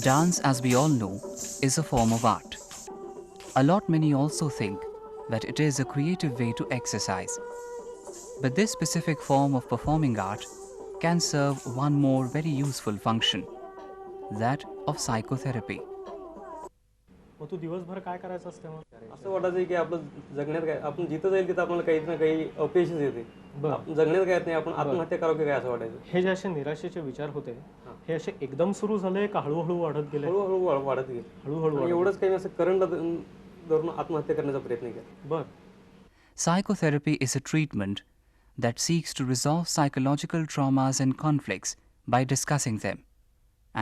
Dance, as we all know, is a form of art. Many also think that it is a creative way to exercise. But this specific form of performing art can serve one more very useful function, that of psychotherapy. मग तू दिवसभर काय करायचं असतं मग? असं वाटायचं की आपलं जगण्यात काय आपण जिथं जाईल तिथं आपल्याला काही ना काही अपयशच येते. जगण्यात काय नाही, आपण आत्महत्या करावं की काय असं वाटायचं. हे जे असे निराशेचे विचार होते हे असे एकदम सुरू झाले का हळूहळू वाढत गेले? हळूहळू वाढत गेले. हळूहळू एवढंच काही असं करंट धरून आत्महत्या करण्याचा प्रयत्न केला. बर. Psychotherapy is a treatment that seeks to resolve psychological traumas and conflicts by discussing them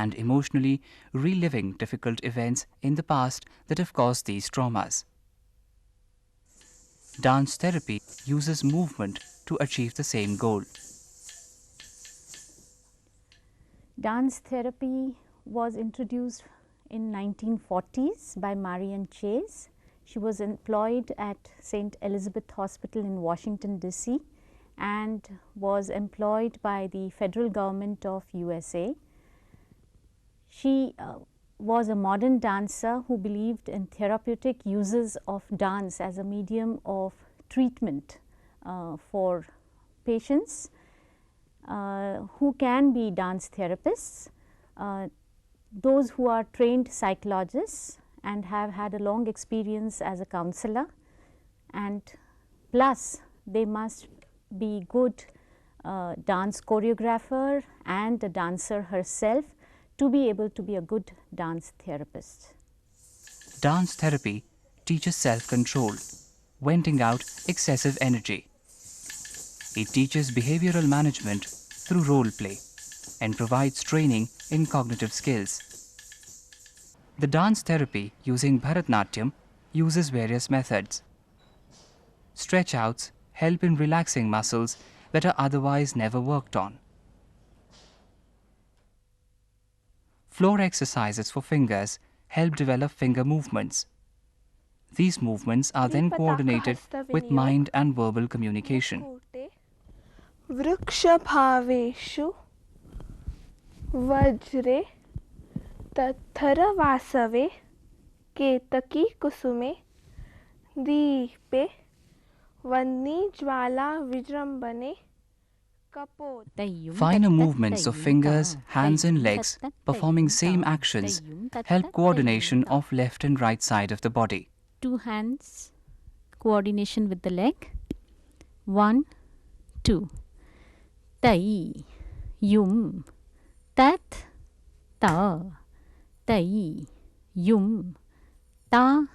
and emotionally reliving difficult events in the past that have caused these traumas. Dance therapy uses movement to achieve the same goal. Dance therapy was introduced in 1940s by Marian Chase. She was employed at St. Elizabeth Hospital in Washington DC and was employed by the federal government of USA. She was a modern dancer who believed in therapeutic uses of dance as a medium of treatment for patients who can be dance therapists, those who are trained psychologists and have had a long experience as a counselor, and plus they must be good dance choreographer and a dancer herself to be able to be a good dance therapist. Dance therapy teaches self-control, venting out excessive energy. It teaches behavioral management through role play and provides training in cognitive skills. The dance therapy using Bharatnatyam uses various methods. Stretch outs help in relaxing muscles that are otherwise never worked on. Floor exercises for fingers help develop finger movements. These movements are then coordinated with mind and verbal communication. वृक्षभावेषु Vajre तत्थरवासवे Ketaki Kusume दीपे वह्नि Jwala विजृंभणे Finer movements of fingers, hands and legs performing same actions help coordination of left and right side of the body. Two hands, coordination with the leg. 1, 2. Tai, yum, tat, ta, tai, yum, ta,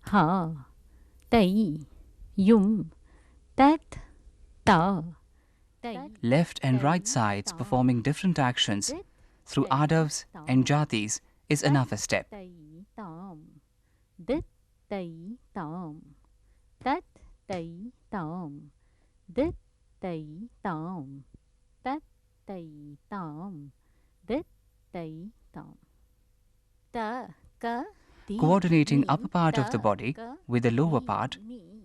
ha, tai, yum, tat, ta. Left and right sides performing different actions through adavs and jatis is another step. Dit tai tam, tat tai tam, dit tai tam, tat tai tam, dit tai tam. Ta ka. Coordinating upper part of the body with the lower part,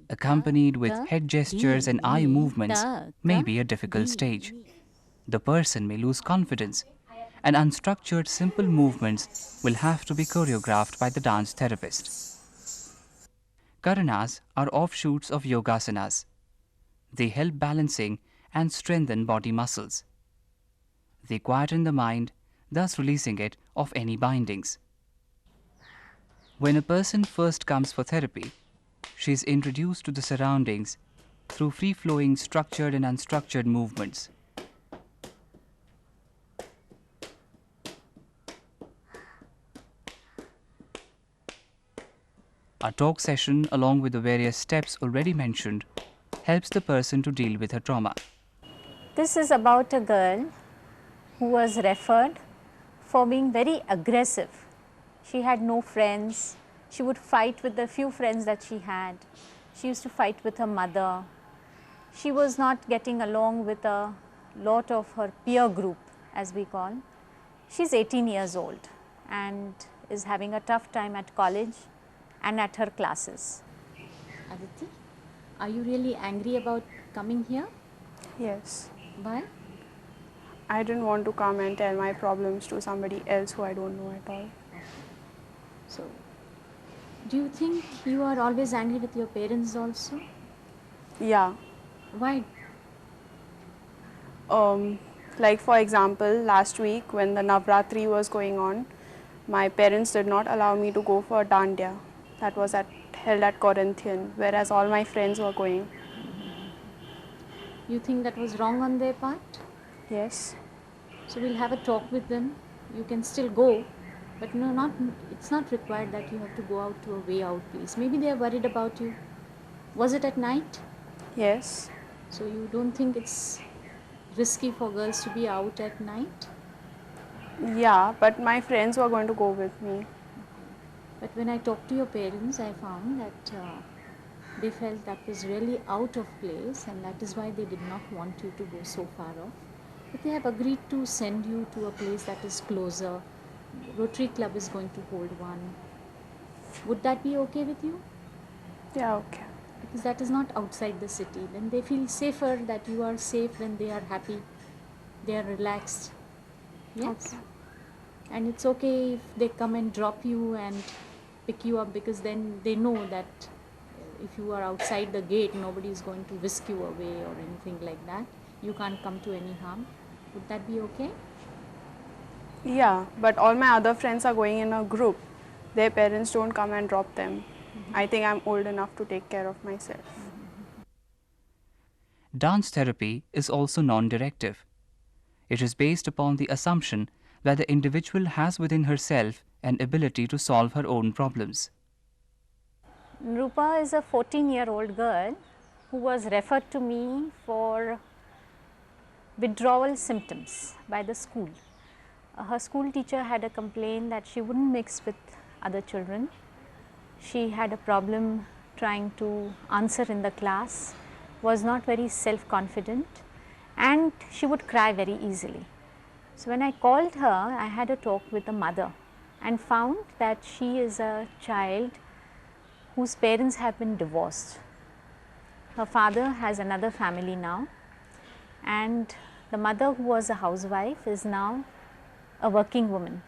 accompanied with head gestures and eye movements, may be a difficult stage. The person may lose confidence, and unstructured simple movements will have to be choreographed by the dance therapist. Karanas are offshoots of yogasanas. They help balancing and strengthen body muscles. They quieten the mind, thus releasing it of any bindings. When a person first comes for therapy, she is introduced to the surroundings through free-flowing structured and unstructured movements. A talk session along with the various steps already mentioned helps the person to deal with her trauma. This is about a girl who was referred for being very aggressive. She had no friends. She would fight with the few friends that she had. She used to fight with her mother. She was not getting along with a lot of her peer group, as we call. She's 18 years old and is having a tough time at college and at her classes. Aditi, are you really angry about coming here? Yes. Why? I didn't want to come and tell my problems to somebody else who I don't know at all. So, do you think you are always angry with your parents also? Yeah. Why? Like for example, last week when the Navratri was going on, my parents did not allow me to go for Dandiya. That was held at Corinthian, whereas all my friends were going. You think that was wrong on their part? Yes. So we'll have a talk with them. You can still go, but no, not. It's not required that you have to go out to a way out place. Maybe they are worried about you. Was it at night? Yes. So you don't think it's risky for girls to be out at night? Yeah, but my friends were going to go with me. But when I talked to your parents, I found that they felt that was really out of place, and that is why they did not want you to go so far off. But they have agreed to send you to a place that is closer. Rotary Club is going to hold one. Would that be okay with you? Yeah, okay. Because that is not outside the city. Then they feel safer, that you are safe when they are happy, they are relaxed. Yes? Okay. And it's okay if they come and drop you and pick you up, because then they know that if you are outside the gate, nobody is going to whisk you away or anything like that. You can't come to any harm. Would that be okay? Yeah, but all my other friends are going in a group. Their parents don't come and drop them. I think I'm old enough to take care of myself. Dance therapy is also non-directive. It is based upon the assumption that the individual has within herself an ability to solve her own problems. Nrupa is a 14-year-old girl who was referred to me for withdrawal symptoms by the school. Her school teacher had a complaint that she wouldn't mix with other children. She had a problem trying to answer in the class, was not very self-confident, and she would cry very easily. So when I called her, I had a talk with the mother and found that she is a child whose parents have been divorced. Her father has another family now, and the mother, who was a housewife, is now a working woman.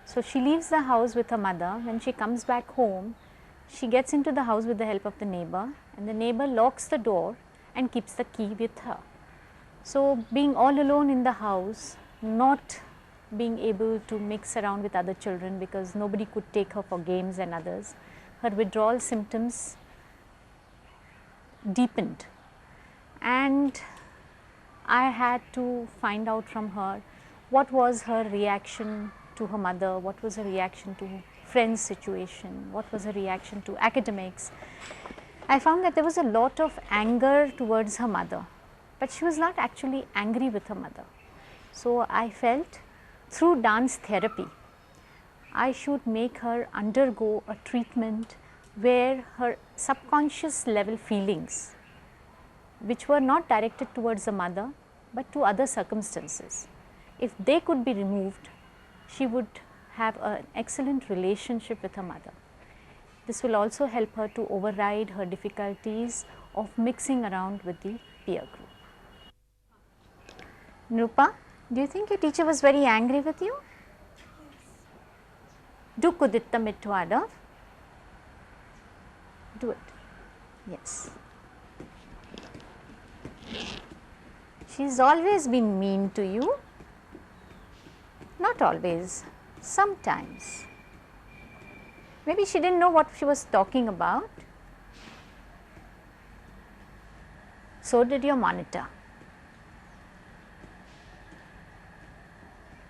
So she leaves the house with her mother. When she comes back home, she gets into the house with the help of the neighbor, and the neighbor locks the door and keeps the key with her. So being all alone in the house, not being able to mix around with other children because nobody could take her for games and others, her withdrawal symptoms deepened, and I had to find out from her what was her reaction to her mother, what was her reaction to friends' situation, what was her reaction to academics. I found that there was a lot of anger towards her mother, but she was not actually angry with her mother. So I felt through dance therapy, I should make her undergo a treatment where her subconscious level feelings, which were not directed towards the mother but to other circumstances, if they could be removed, she would have an excellent relationship with her mother. This will also help her to override her difficulties of mixing around with the peer group. Nrupa, do you think your teacher was very angry with you? Do kuditta mitwada. Do it. Yes. She's always been mean to you. Not always, sometimes. Maybe she didn't know what she was talking about. So did your monitor.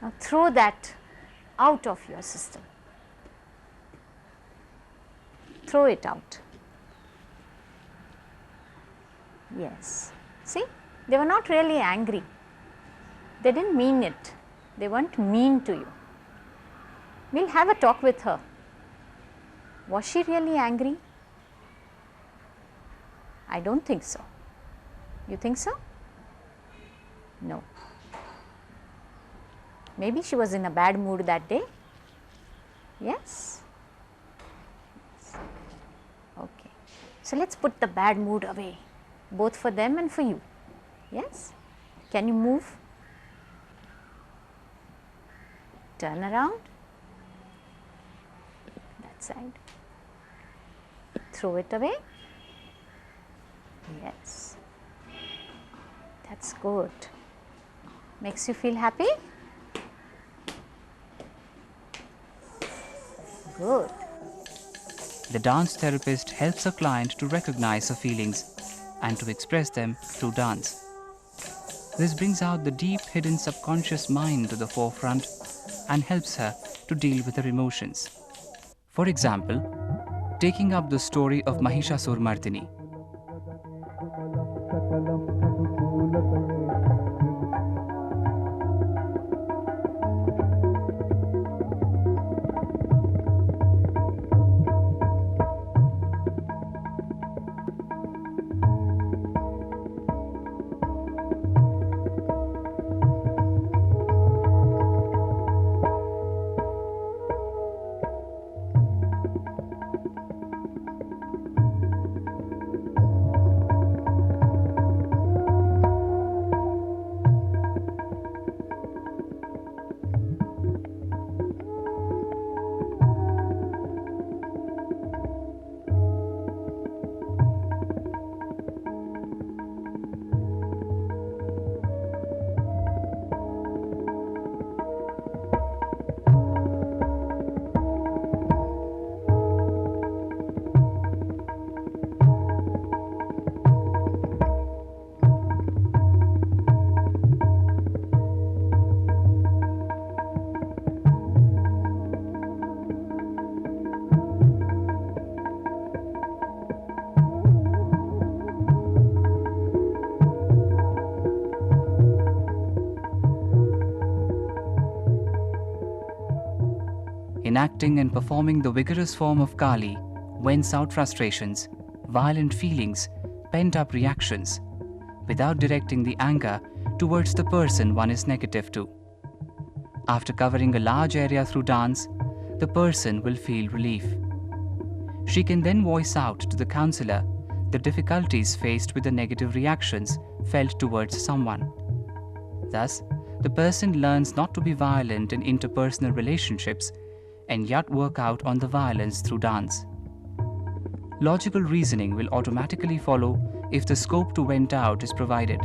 Now throw that out of your system. Throw it out. Yes. See, they were not really angry. They didn't mean it. They weren't mean to you. We'll have a talk with her. Was she really angry? I don't think so. You think so? No. Maybe she was in a bad mood that day. Yes? Okay. So let's put the bad mood away, both for them and for you. Yes? Can you move? Turn around. That side. Throw it away. Yes. That's good. Makes you feel happy? Good. The dance therapist helps a client to recognize her feelings and to express them through dance. This brings out the deep hidden subconscious mind to the forefront and helps her to deal with her emotions. For example, taking up the story of Mahishasur-Mardini. Enacting and performing the vigorous form of Kali vents out frustrations, violent feelings, pent-up reactions, without directing the anger towards the person one is negative to. After covering a large area through dance, the person will feel relief. She can then voice out to the counselor the difficulties faced with the negative reactions felt towards someone. Thus, the person learns not to be violent in interpersonal relationships and yet work out on the violence through dance. Logical reasoning will automatically follow if the scope to vent out is provided.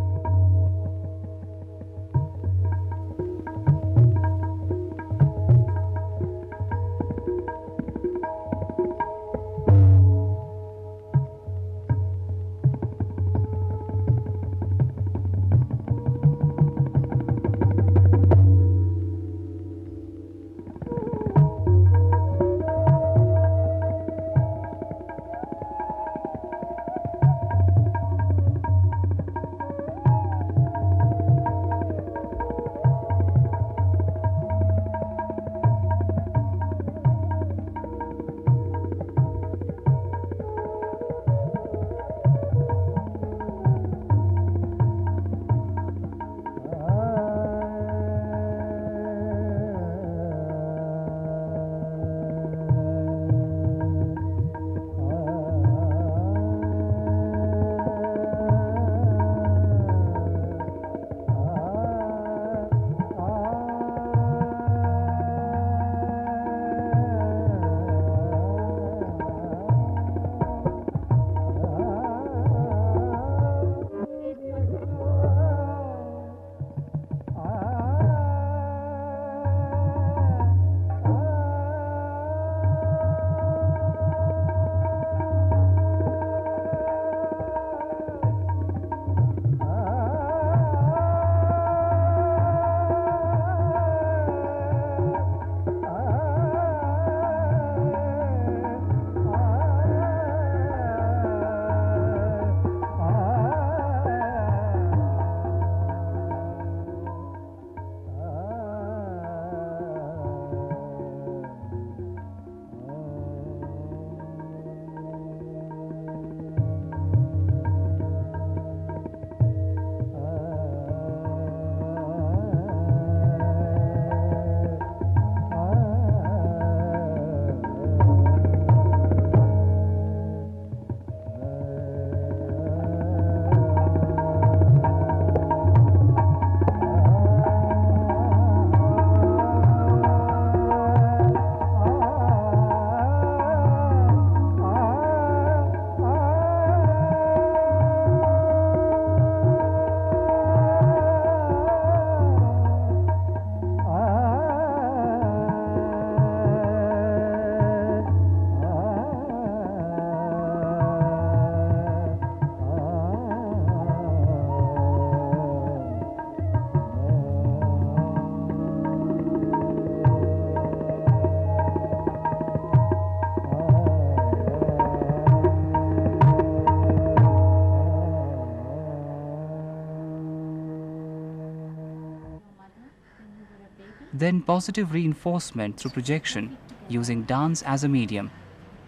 Then positive reinforcement through projection using dance as a medium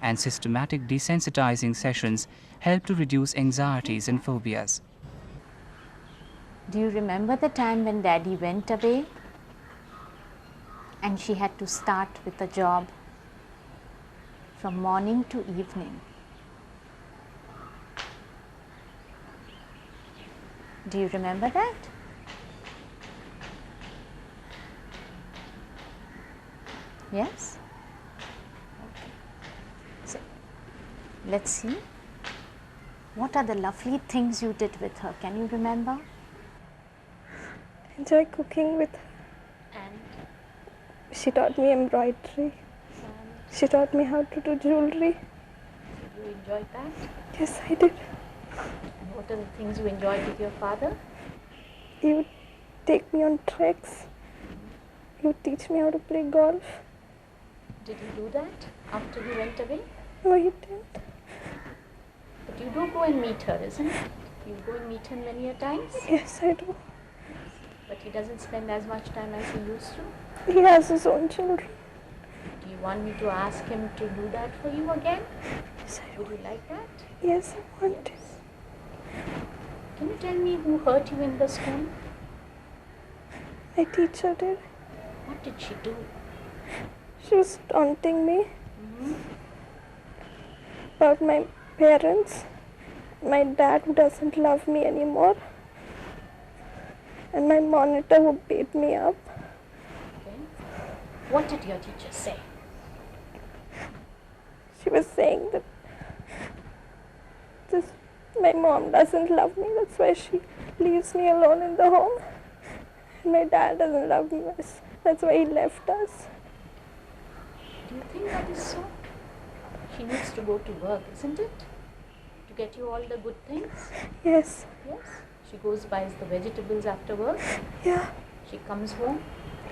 and systematic desensitizing sessions help to reduce anxieties and phobias. Do you remember the time when Daddy went away and she had to start with a job from morning to evening? Do you remember that? Yes? Okay. So, let's see. What are the lovely things you did with her? Can you remember? Enjoy cooking with her. And She taught me embroidery. She taught me how to do jewelry. you enjoyed that? Yes, I did. And what are the things you enjoyed with your father? He would take me on treks. He would teach me how to play golf. Did you do that after he went away? No, he didn't. But you do go and meet her, isn't it? You go and meet him many a times, Yes, I do. but he doesn't spend as much time as he used to. He has his own children. Do you want me to ask him to do that for you again? Yes, I Would you like that? Yes, I want to. Can you tell me who hurt you in the school? My teacher did. What did she do? She was taunting me about my parents, my dad who doesn't love me anymore, and my monitor who beat me up. Okay. What did your teacher say? She was saying that this, my mom doesn't love me, that's why she leaves me alone in the home. And my dad doesn't love me, that's why he left us. Do you think that is so? She needs to go to work, isn't it? To get you all the good things? Yes, Yes. She goes buys the vegetables after work. yeah, She comes home,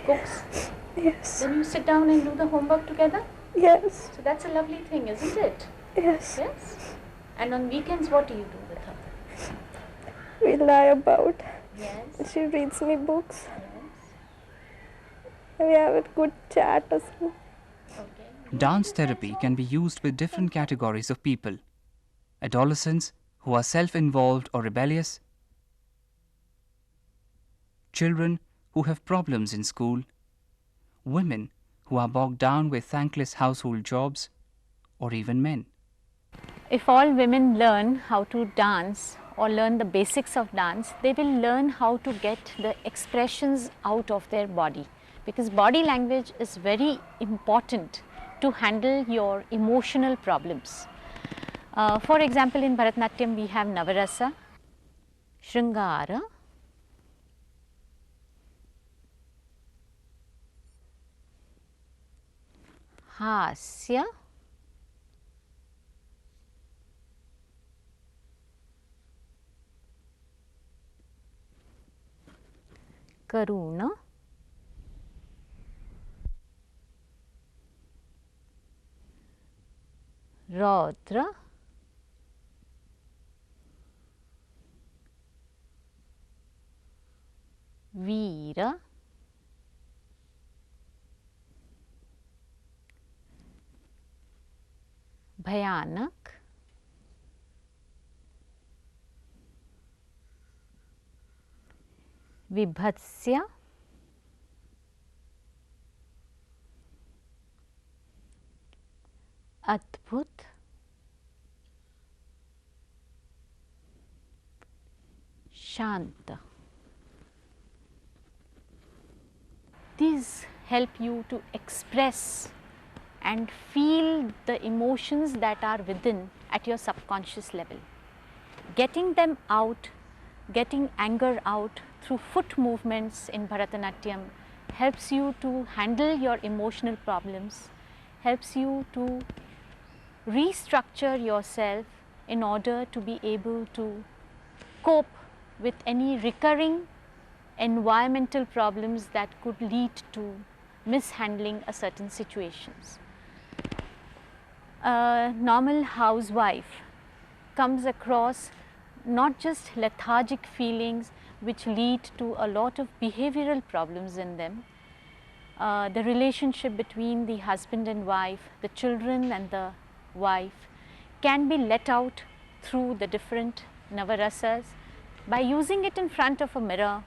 cooks. yes, Then you sit down and do the homework together. yes, So that's a lovely thing, isn't it? yes. Yes. And on weekends, what do you do with her? We lie about. Yes. She reads me books. Yes. And we have a good chat or something. Okay. Dance therapy can be used with different categories of people: adolescents who are self-involved or rebellious, children who have problems in school, women who are bogged down with thankless household jobs, or even men. If all women learn how to dance or learn the basics of dance, they will learn how to get the expressions out of their body, because body language is very important to handle your emotional problems. For example, in Bharatanatyam we have Navarasa, Shringara, Hasya, Karuna, Raudra, Veera, Bhayanak, Vibhatsya, Adbhut, Shanta. These help you to express and feel the emotions that are within at your subconscious level. Getting them out, getting anger out through foot movements in Bharatanatyam helps you to handle your emotional problems, helps you to restructure yourself in order to be able to cope with any recurring environmental problems that could lead to mishandling a certain situations. A normal housewife comes across not just lethargic feelings which lead to a lot of behavioral problems in them, the relationship between the husband and wife, the children and the wife can be let out through the different navarasas by using it in front of a mirror,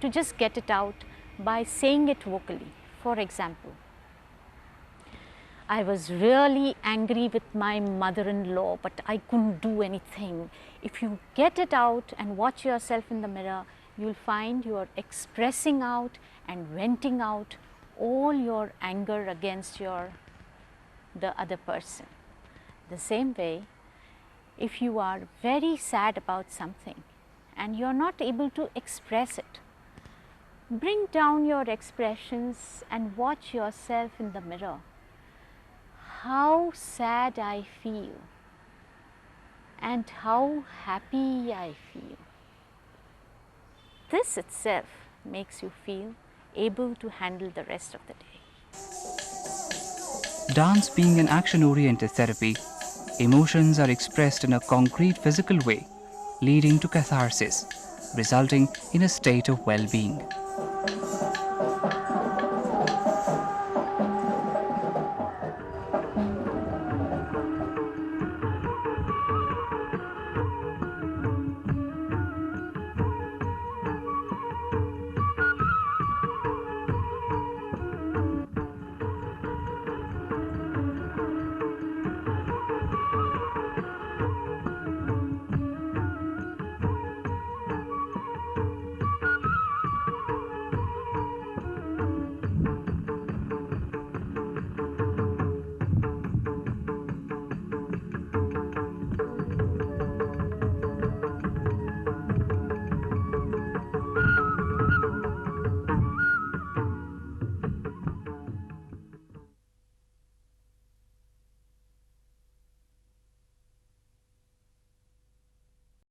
to just get it out by saying it vocally. For example, I was really angry with my mother-in-law, but I couldn't do anything. If you get it out and watch yourself in the mirror, you will find you are expressing out and venting out all your anger against the other person. The same way, if you are very sad about something and you are not able to express it, bring down your expressions and watch yourself in the mirror. How sad I feel and how happy I feel. This itself makes you feel able to handle the rest of the day. Dance being an action-oriented therapy, emotions are expressed in a concrete physical way, leading to catharsis, resulting in a state of well-being.